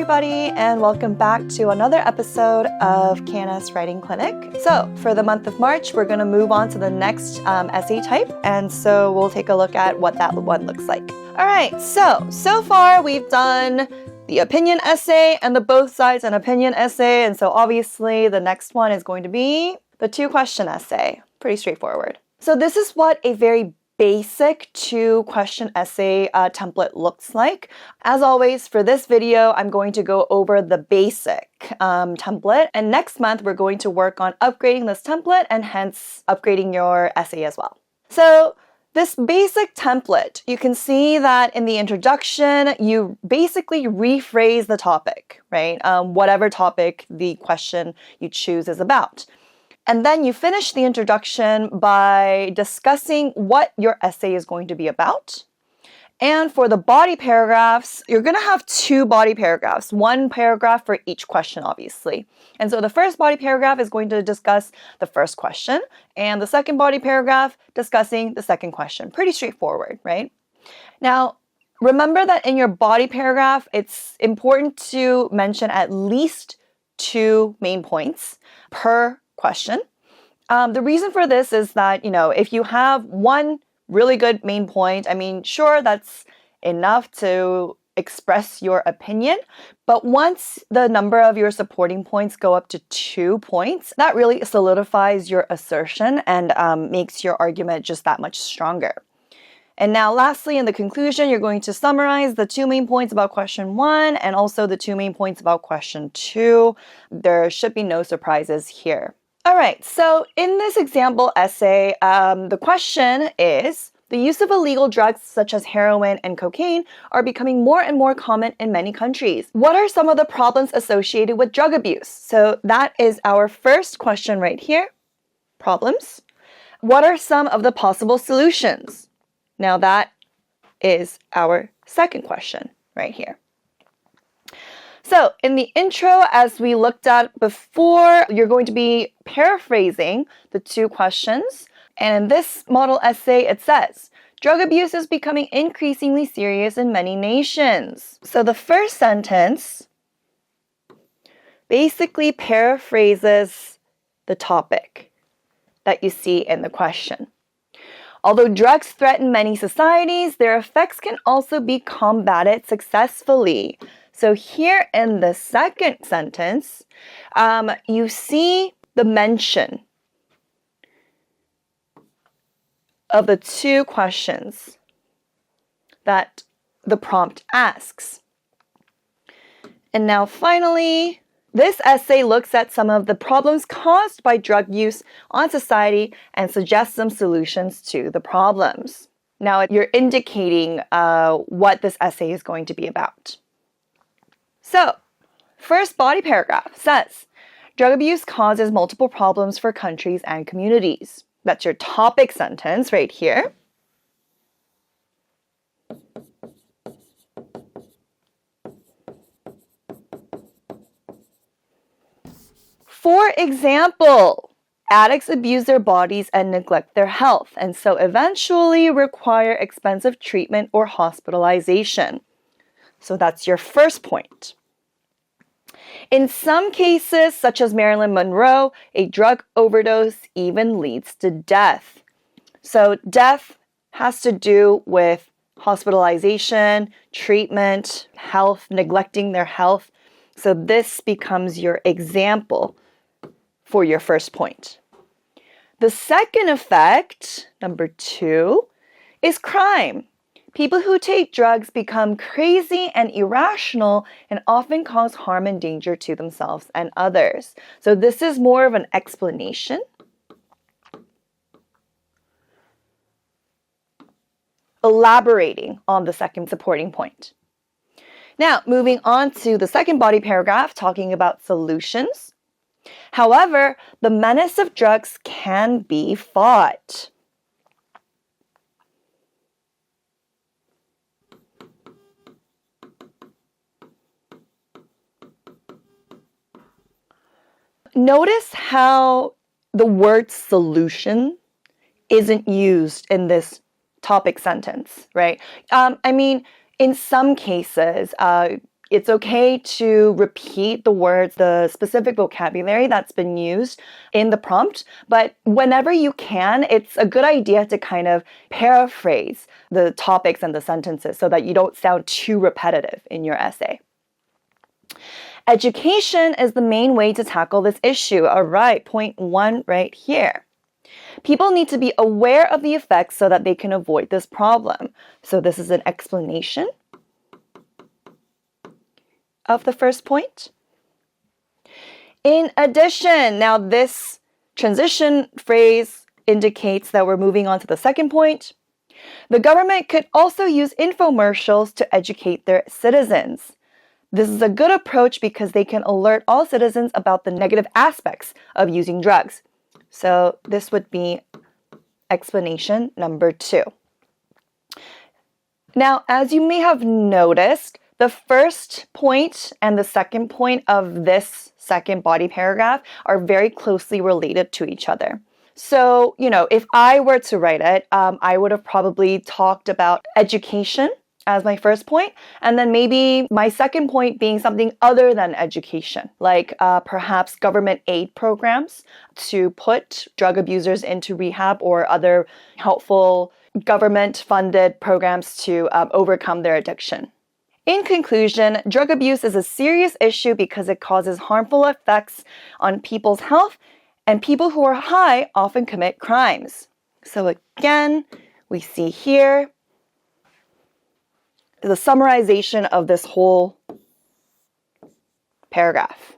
everybody, and welcome back to another episode of KNS Writing Clinic. So for the month of March, we're going to move on to the next essay type, and so we'll take a look at what that one looks like. All right, so far we've done the opinion essay and the both sides and opinion essay, and so obviously the next one is going to be the two-question essay. Pretty straightforward. So this is what a very basic two-question essay template looks like. As always, for this video, I'm going to go over the basic template, and next month we're going to work on upgrading this template and hence upgrading your essay as well. So this basic template, you can see that in the introduction, you basically rephrase the topic, right? Whatever topic the question you choose is about. And then you finish the introduction by discussing what your essay is going to be about. And for the body paragraphs, you're going to have two body paragraphs, one paragraph for each question, obviously. And so the first body paragraph is going to discuss the first question, and the second body paragraph discussing the second question. Pretty straightforward, right? Now, remember that in your body paragraph, it's important to mention at least two main points per question. The reason for this is that, if you have one really good main point, sure, that's enough to express your opinion. But once the number of your supporting points go up to 2 points, that really solidifies your assertion and makes your argument just that much stronger. And now lastly, in the conclusion, you're going to summarize the two main points about question 1 and also the two main points about question 2. There should be no surprises here. All right, so in this example essay, the question is, the use of illegal drugs such as heroin and cocaine are becoming more and more common in many countries. What are some of the problems associated with drug abuse? So that is our first question right here, problems. What are some of the possible solutions? Now that is our second question right here. So in the intro, as we looked at before, you're going to be paraphrasing the two questions. And in this model essay, it says, drug abuse is becoming increasingly serious in many nations. So the first sentence basically paraphrases the topic that you see in the question. Although drugs threaten many societies, their effects can also be combated successfully. So here in the second sentence, you see the mention of the two questions that the prompt asks. And now finally, this essay looks at some of the problems caused by drug use on society and suggests some solutions to the problems. Now you're indicating what this essay is going to be about. So, first body paragraph says, drug abuse causes multiple problems for countries and communities. That's your topic sentence right here. For example, addicts abuse their bodies and neglect their health, and so eventually require expensive treatment or hospitalization. So that's your first point. In some cases, such as Marilyn Monroe, a drug overdose even leads to death. So death has to do with hospitalization, treatment, health, neglecting their health. So this becomes your example for your first point. The second effect, number 2, is crime. People who take drugs become crazy and irrational and often cause harm and danger to themselves and others. So this is more of an explanation. Elaborating on the second supporting point. Now, moving on to the second body paragraph, talking about solutions. However, the menace of drugs can be fought. Notice how the word solution isn't used in this topic sentence, right? In some cases, It's okay to repeat the words, the specific vocabulary that's been used in the prompt, but whenever you can, it's a good idea to kind of paraphrase the topics and the sentences so that you don't sound too repetitive in your essay. Education is the main way to tackle this issue. All right, point 1 right here. People need to be aware of the effects so that they can avoid this problem. So this is an explanation of the first point. In addition, now this transition phrase indicates that we're moving on to the second point. The government could also use infomercials to educate their citizens. This is a good approach because they can alert all citizens about the negative aspects of using drugs. So this would be explanation number 2. Now, as you may have noticed, the first point and the second point of this second body paragraph are very closely related to each other. So, if I were to write it, I would have probably talked about education as my first point, and then maybe my second point being something other than education, like perhaps government aid programs to put drug abusers into rehab or other helpful government-funded programs to overcome their addiction. In conclusion, drug abuse is a serious issue because it causes harmful effects on people's health, and people who are high often commit crimes. So again, we see here the summarization of this whole paragraph.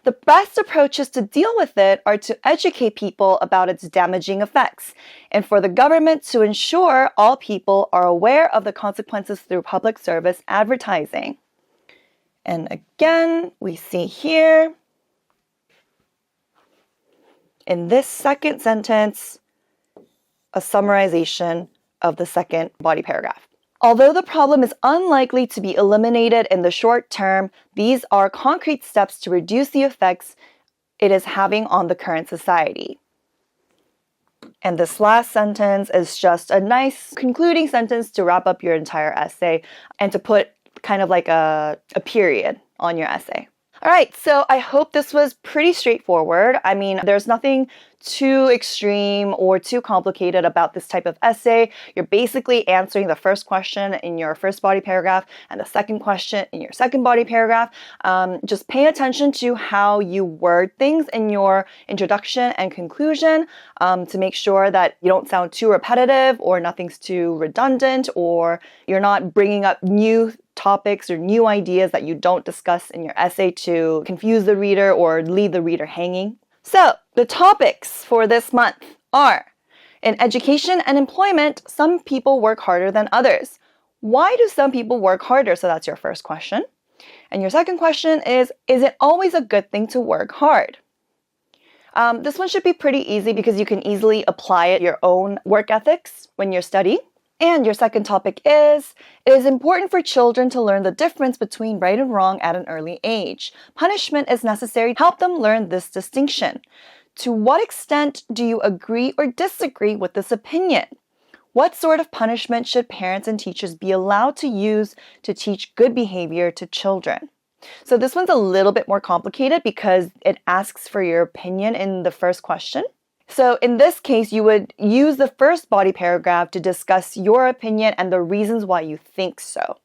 The best approaches to deal with it are to educate people about its damaging effects, and for the government to ensure all people are aware of the consequences through public service advertising. And again, we see here, in this second sentence, a summarization of the second body paragraph. Although the problem is unlikely to be eliminated in the short term, these are concrete steps to reduce the effects it is having on the current society. And this last sentence is just a nice concluding sentence to wrap up your entire essay and to put kind of like a period on your essay. All right, so I hope this was pretty straightforward. I mean, there's nothing too extreme or too complicated about this type of essay. You're basically answering the first question in your first body paragraph and the second question in your second body paragraph. Just pay attention to how you word things in your introduction and conclusion to make sure that you don't sound too repetitive or nothing's too redundant or you're not bringing up new topics or new ideas that you don't discuss in your essay to confuse the reader or leave the reader hanging. So, the topics for this month are: in education and employment, some people work harder than others. Why do some people work harder? So that's your first question. And your second question is it always a good thing to work hard? This one should be pretty easy because you can easily apply it your own work ethics when you're studying. And your second topic is, it is important for children to learn the difference between right and wrong at an early age. Punishment is necessary to help them learn this distinction. To what extent do you agree or disagree with this opinion? What sort of punishment should parents and teachers be allowed to use to teach good behavior to children? So this one's a little bit more complicated because it asks for your opinion in the first question. So in this case, you would use the first body paragraph to discuss your opinion and the reasons why you think so.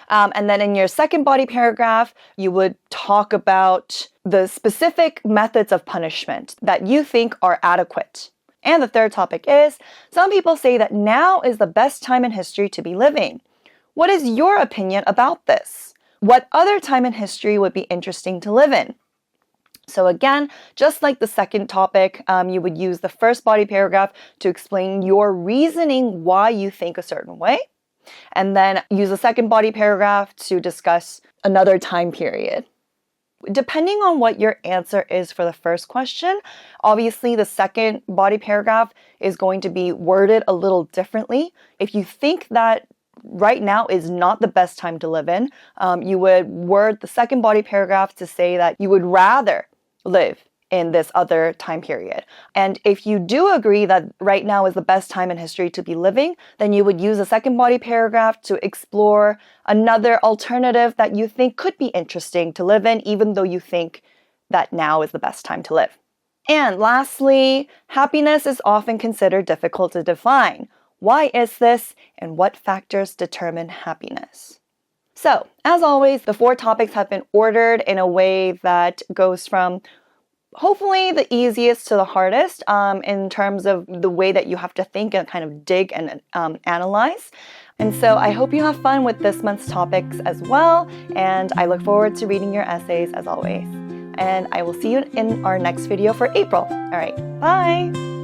And then in your second body paragraph, you would talk about the specific methods of punishment that you think are adequate. And the third topic is, some people say that now is the best time in history to be living. What is your opinion about this? What other time in history would be interesting to live in? So again, just like the second topic, you would use the first body paragraph to explain your reasoning why you think a certain way, and then use the second body paragraph to discuss another time period. Depending on what your answer is for the first question, obviously the second body paragraph is going to be worded a little differently. If you think that right now is not the best time to live in, you would word the second body paragraph to say that you would rather live in this other time period. And if you do agree that right now is the best time in history to be living, then you would use the second body paragraph to explore another alternative that you think could be interesting to live in, even though you think that now is the best time to live. And lastly, happiness is often considered difficult to define. Why is this, and what factors determine happiness? So, as always, the 4 topics have been ordered in a way that goes from hopefully the easiest to the hardest in terms of the way that you have to think and kind of dig and analyze. And so I hope you have fun with this month's topics as well, and I look forward to reading your essays as always. And I will see you in our next video for April. All right, bye!